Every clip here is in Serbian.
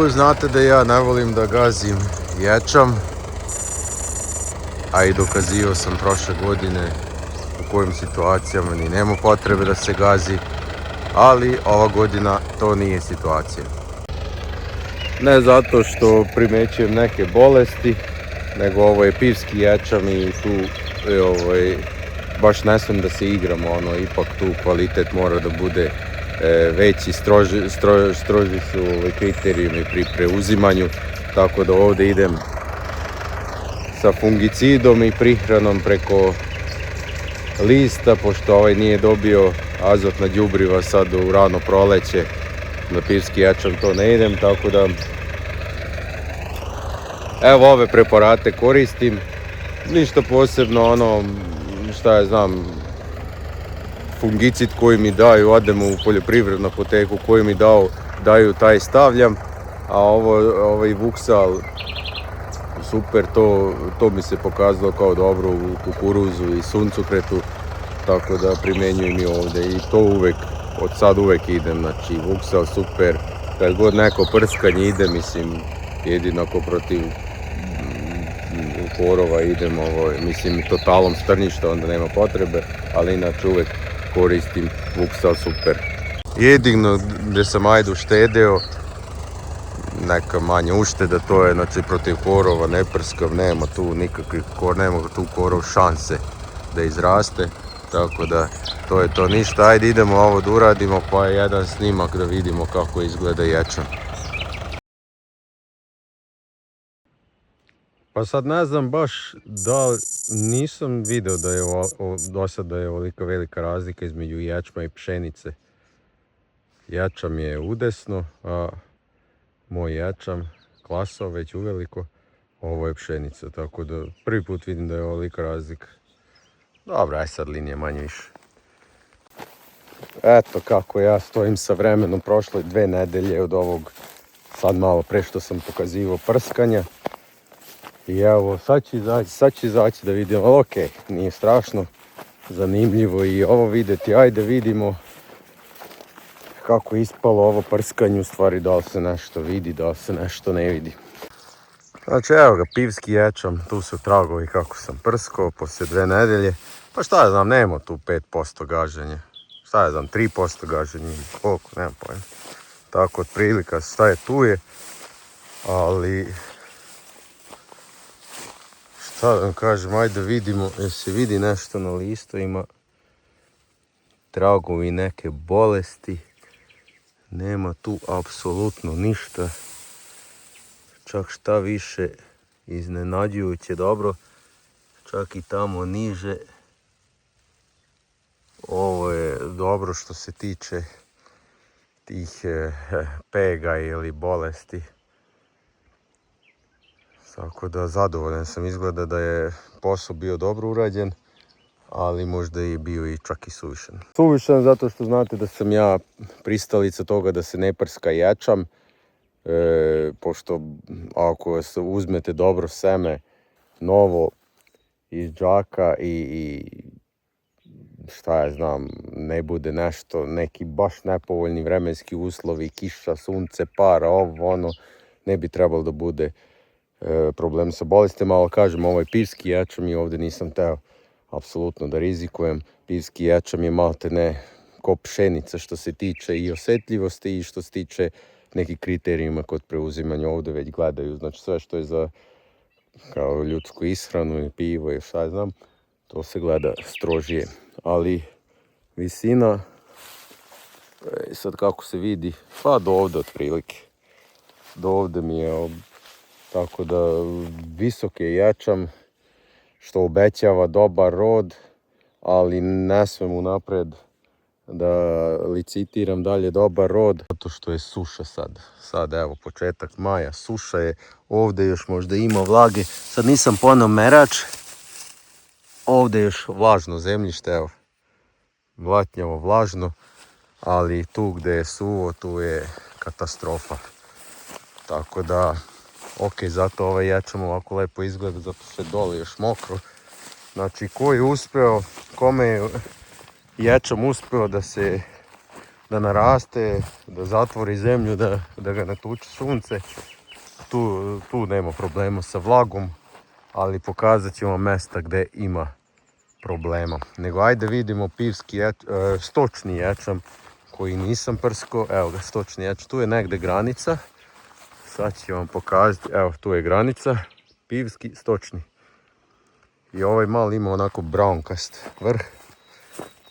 Znate da ja ne volim da gazim ječam, a i dokazivao sam prošle godine u kojim situacijama ni nema potrebe da se gazi, ali ova godina to nije situacija. Ne zato što primećujem neke bolesti, nego ovo je pivski ječam i tu baš ne smijem da se igramo, ipak tu kvalitet mora da bude veći, stroži su kriterijumi pri preuzimanju, tako da ovdje idem sa fungicidom i prihranom preko lista, pošto ovaj nije dobio azotna đubriva sad u rano proleće, na pivski ječam to ne idem, tako da evo ove preparate koristim, ništa posebno, šta ja znam, fungicid koji mi daju, odem u poljoprivrednu apoteku koji mi daju taj stavljam, a ovaj Vuksal super, to mi se pokazalo kao dobro u kukuruzu i suncokretu, tako da primjenjujem i ovdje i to od sad uvek idem, znači Vuksal super, kad god neko prskanje ide, mislim jedino ako protiv korova idem, mislim totalom strništa, onda nema potrebe, ali inače uvek koristim Vuksal super. Jedino gdje sam uštedeo, neka manja ušteda, to je znači protiv korova, ne prskav, nema tu nikakvih nema tu korov šanse da izraste, tako da to je to, ništa, ajde idemo ovo da uradimo, pa jedan snimak da vidimo kako izgleda ječam. Pa sad ne znam baš da nisam video da je do sada je ovolika velika razlika između ječma i pšenice. Ječam je udesno, a moj ječam klasao već uveliko, ovo je pšenica, tako da prvi put vidim da je ovolika razlika. Dobro, aj sad linije manje više. Eto kako ja stojim sa vremenom, prošle 2 nedelje od ovog, sad malo pre što sam pokazivao prskanja. I evo, sad ću izaći da vidim, ali okej, nije strašno, zanimljivo i ovo vidjeti, ajde vidimo kako je ispalo ovo prskanje, u stvari da li se nešto vidi, da li se nešto ne vidi. Znači evo ga, pivski ječam, tu su tragovi kako sam prskao poslije 2 nedelje, pa šta ja znam, nema tu 5% gaženja, šta ja znam, 3% gaženja, koliko, nemam pojma. Tako otprilika šta je tu je, ali šta da vam kažem, ajde vidimo, jer se vidi nešto na listu, ima tragovi neke bolesti, nema tu apsolutno ništa, čak šta više iznenađujuće dobro, čak i tamo niže, ovo je dobro što se tiče tih pega ili bolesti. Tako da zadovoljan sam, izgleda da je posao bio dobro urađen, ali možda je bio i čak i suvišan. Suvišan zato što znate da sam ja pristalica toga da se ne prska ječam, pošto ako uzmete dobro seme, novo iz džaka i šta ja znam, ne bude nešto, neki baš nepovoljni vremenski uslovi, kiša, sunce, para, ne bi trebalo da bude problem sa bolestima, ali kažem, ovo je pivski ječam i ovdje nisam teo apsolutno da rizikujem. Pivski ječam je malte ne ko pšenica što se tiče i osjetljivosti i što se tiče nekih kriterijuma kod preuzimanja, ovdje već gledaju, znači sve što je za kao ljudsku ishranu i pivo i šta znam, to se gleda strožije, ali visina, sad kako se vidi, pa do ovdje otprilike, do ovdje mi je, tako da visok je ječam, što obećava dobar rod, ali ne smem unapred da licitiram dalje dobar rod, zato što je suša sad. Sad evo početak maja, suša je, ovdje još možda ima vlage, sad nisam poneo merač, ovdje je još vlažno zemljište, evo, blatnjavo vlažno, ali tu gdje je suvo, tu je katastrofa. Tako da, ok, zato ovaj ječam ovako lepo izgleda, zato što je dole još mokro. Znači, ko je uspeo, kome je ječam uspeo da se da naraste, da zatvori zemlju, da ga ne tuče sunce. Tu nema problema sa vlagom, ali pokazat ću vam mjesta gdje ima problema. Nego ajde vidimo stočni ječam koji nisam prsko. Evo ga, stočni ječam, tu je negdje granica. Sad ću vam pokazati, evo tu je granica, pivski, stočni. I ovaj mali ima onako brownkast vrh.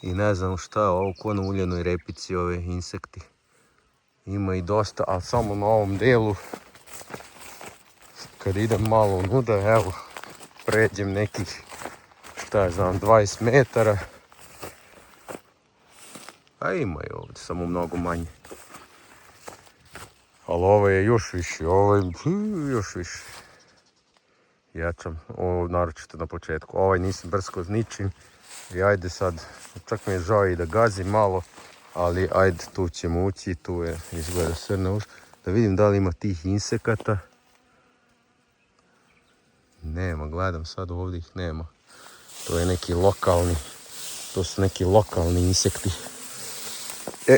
I ne znam šta je ovo, ko na uljenoj repici ove insekti. Ima i dosta, ali samo na ovom dijelu. Kad idem malo unuda, evo, pređem nekih, šta je znam, 20 metara. A ima i ovdje, samo mnogo manje. Ali ovo je još više, ovo je još više. Jačam, ovo naročito na početku. Ovaj nisam brsko s ničim. I ajde sad, čak mi je žao i da gazim malo, ali ajde tu ćemo ući, tu je izgleda srna uš. Da vidim da li ima tih insekata. Nema, gledam sad ovdje ih nema. To je neki lokalni, to su neki lokalni insekti.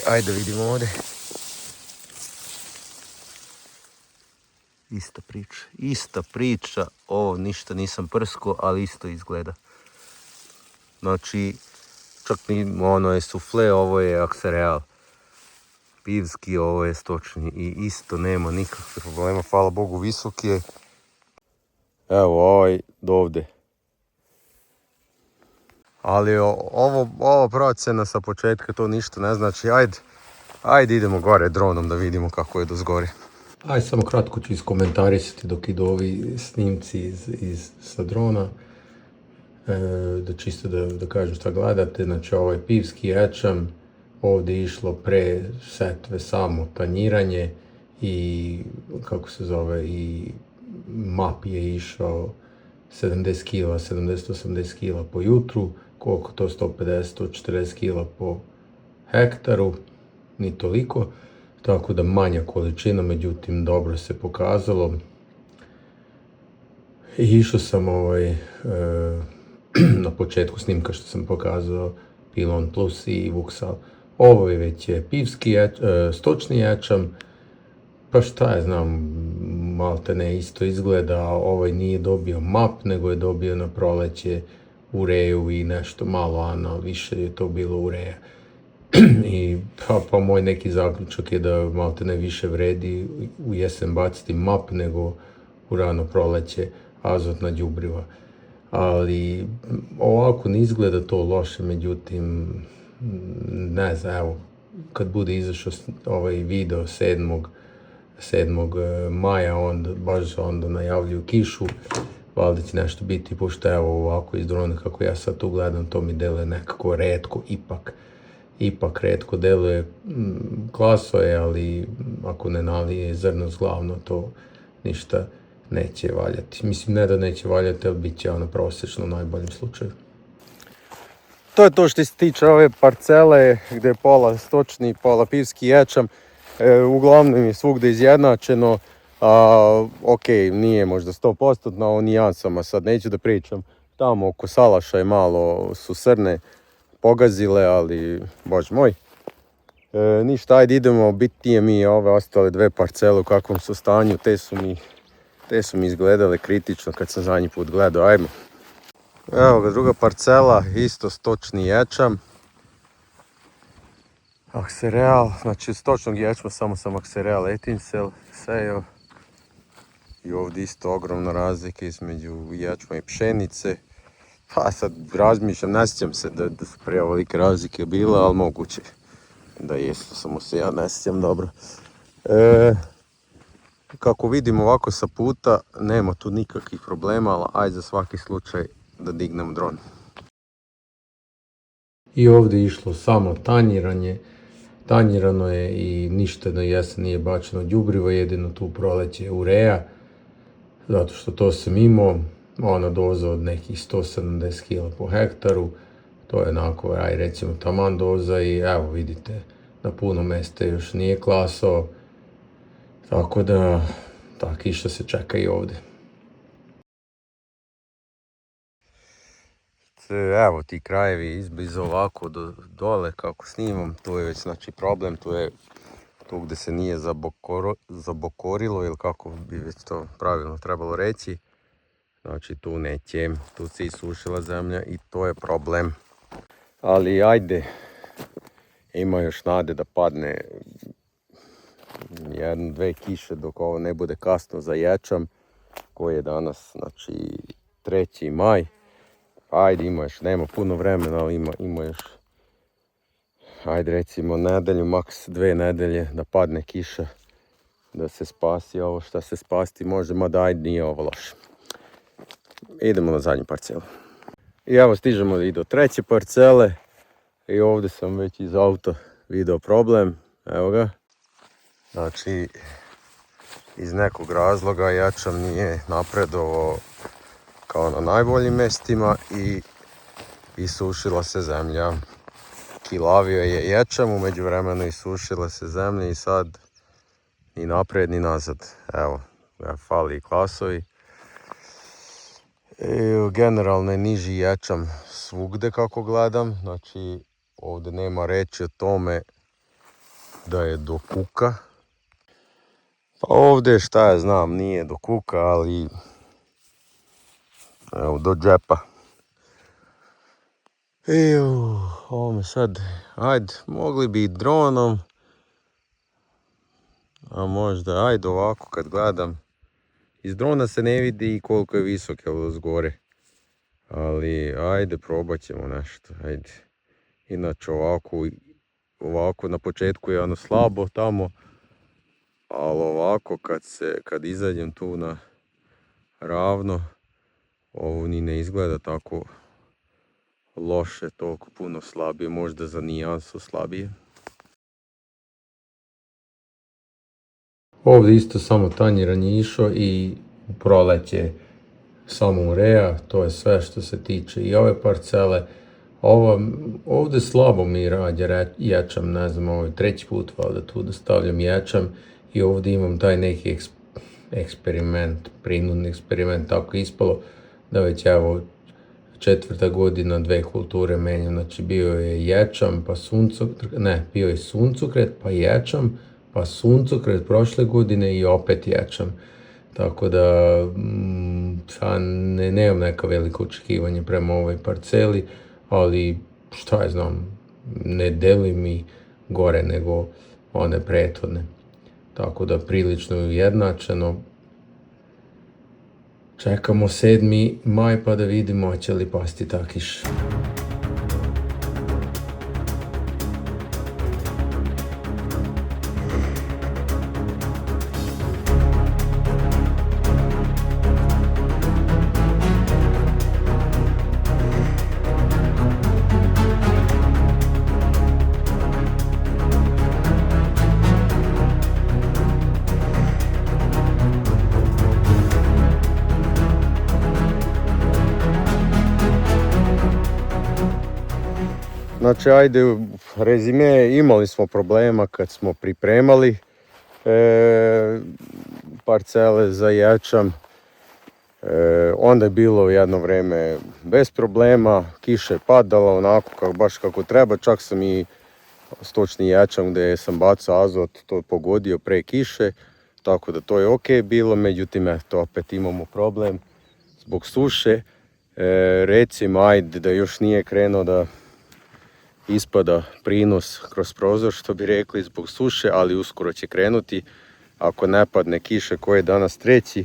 Ajde vidimo ovdje. Ista priča, ovo ništa nisam prsko, ali isto izgleda. Znači, čak ni ono je sufle, ovo je aksereal. Pivski, ovo je stočni i isto nema nikakvih problema, hvala Bogu visok je. Evo ovaj do ovdje. Ali ovo procena sa početka to ništa ne znači, ajde idemo gore dronom da vidimo kako je do zgore. Ajde samo kratko ću iskomentarisati dok idu ovi snimci sa drona. Da čisto da kažem šta gledate, znači ovaj pivski ječam, ovdje je išlo pre setve samo tanjiranje i kako se zove i map je išao 70 kila, 70-80 kila po jutru, koliko to 150-140 kila po hektaru, ni toliko, tako da manja količina, međutim dobro se pokazalo. I išao sam na početku snimka što sam pokazao Pilon Plus i Vuxal. Ovo je već pivski stočni ječam, pa šta je znam, malte ne isto izgleda, ovaj nije dobio map, nego je dobio na proleće ureju i nešto malo ana, više je to bilo ureja. I pa moj neki zaključak je da malte ne više vredi u jesen baciti map nego u rano proleće azotna đubriva. Ali ovako ne izgleda to loše, međutim, ne znam, evo, kad bude izašao ovaj video 7. maja, baš onda najavljuju kišu, valjda će nešto biti, pošto evo ovako iz drona kako ja sad tu gledam, to mi deluje nekako retko, ipak retko deluje, klaso je, ali ako ne nalije zrno zglavno, to ništa neće valjati. Mislim, ne da neće valjati, ali bit će ono prosječno u najboljem slučaju. To je to što se tiče ove parcele gdje je pola stočni, pola pivski ječam. Uglavnom je svugdje izjednačeno. Ok, nije možda 100% na nijansama, sad neću da pričam. Tamo oko salaša je malo su srne pogazile, ali bože moj. Ništa, ajde idemo, bitnije mi ove ostale dve parcele u kakvom su stanju, te su mi izgledale kritično kad sam zadnji put gledao, ajmo. Evo ga druga parcela, isto stočni ječam. Aksereal, znači stočnog ječma samo sam aksereal etinsel sejao. I ovdje isto ogromna razlika između ječma i pšenice. Pa sad razmišljam, ne sjećam se da su prije ovolike razlike bile, ali moguće da jesu, samo se ja ne sjećam dobro. Kako vidim ovako sa puta, nema tu nikakvih problema, ali ajde za svaki slučaj da dignem dron. I ovdje je išlo samo tanjiranje. Tanjirano je i ništa na jesen nije bačeno đubrivo, jedino tu proleće ureja. Zato što to sam imao, ona doza od nekih 170 kg po hektaru. To je onako, aj recimo taman doza i evo vidite, na puno mjesta još nije klasao. Tako da, ta kiša se čeka i ovdje. evo ti krajevi iz ovako dole kako snimam, tu je već znači problem, tu je tu gdje se nije zabokorilo ili kako bi već to pravilno trebalo reći. Znači tu neće, tu se isušila zemlja i to je problem. Ali ajde, ima još nade da padne jedno, dve kiše dok ovo ne bude kasno za ječam, koji je danas, znači 3. maj. Ajde, ima još, nema puno vremena, ali ima još, ajde recimo nedelju, maks 2 nedelje da padne kiša, da se spasi ovo što se spasti može, mada ajde nije ovo loše. Idemo na zadnju parcelu. I evo stižemo i do 3. parcele i ovdje sam već iz auta video problem, evo ga. Znači, iz nekog razloga ječam nije napredovao kao na najboljim mjestima i isušila se zemlja. Kilavio je ječam, u međuvremenu isušila se zemlja i sad ni napred ni nazad. Evo, fali i klasovi. Generalno je niži ječam svugde kako gledam, znači ovdje nema reći o tome da je do kuka. Pa ovdje šta ja znam, nije do kuka, ali evo do džepa. Ovo me sad, ajde, mogli bi i dronom, a možda, ajde ovako kad gledam. Iz drona se ne vidi koliko je visok je gore. Ali ajde probat ćemo nešto, ajde. Inače ovako na početku je ono slabo tamo. Ali ovako kad izađem tu na ravno, ovo ni ne izgleda tako loše, toliko puno slabije, možda za nijansu slabije. Ovdje isto samo tanjiranje išao i proleće samo ureja, to je sve što se tiče i ove parcele. Ovdje slabo mi radi ječam, ne znam, ovo je 3. put valjda tu da stavljam ječam i ovdje imam taj neki eksperiment, prinudni eksperiment, tako ispalo da već evo 4. godina 2 kulture menjam, znači bio je ječam, pa bio je suncokret, pa ječam, pa suncokret prošle godine i opet ječam. Tako da nemam neka veliko očekivanje prema ovoj parceli, ali šta je znam, ne deli mi gore nego one prethodne. Tako da prilično je ujednačeno. Čekamo 7. maj pa da vidimo hoće li pasti ta kiša. Znači, ajde, rezime, imali smo problema kad smo pripremali parcele za ječam. Onda je bilo jedno vrijeme bez problema, kiša je padala onako baš kako treba, čak sam i stočni ječam gdje sam bacao azot to pogodio pre kiše, tako da to je ok bilo, međutim eto opet imamo problem zbog suše. Recimo ajde da još nije krenuo da ispada prinos kroz prozor, što bi rekli, zbog suše, ali uskoro će krenuti. Ako ne padne kiše koji je danas 3.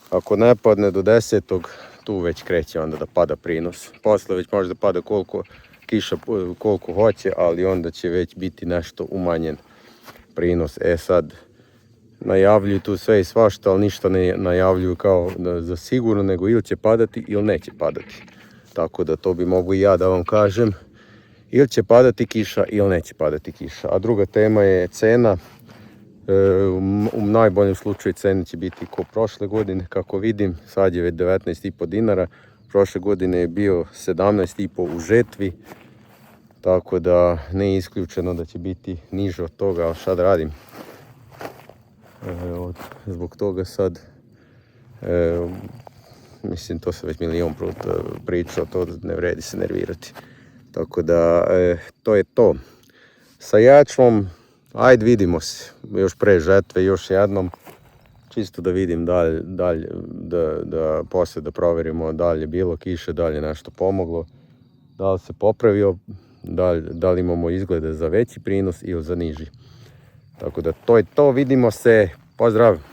Ako ne padne do 10. tu već kreće onda da pada prinos. Posle već može da pada koliko kiša koliko hoće, ali onda će već biti nešto umanjen prinos. Sad najavljuju tu sve i svašta, ali ništa ne najavljuju kao za sigurno, nego ili će padati ili neće padati. Tako da to bi mogu i ja da vam kažem. Ili će padati kiša ili neće padati kiša. A druga tema je cena. U najboljem slučaju cena će biti ko prošle godine, kako vidim. Sad je već 19,5 dinara. Prošle godine je bio 17,5 u žetvi. Tako da ne je isključeno da će biti niže od toga, ali šta da radim. Zbog toga sad mislim to sam već milion puta pričao, to ne vredi se nervirati. Tako da to je to. Sa jačvom, ajde vidimo se, još pre žetve, još jednom, čisto da vidim dalje, da poslije da provjerimo da li je bilo kiše, da li je nešto pomoglo, da li se popravio, da li imamo izglede za veći prinos ili za niži. Tako da to je to, vidimo se, pozdrav!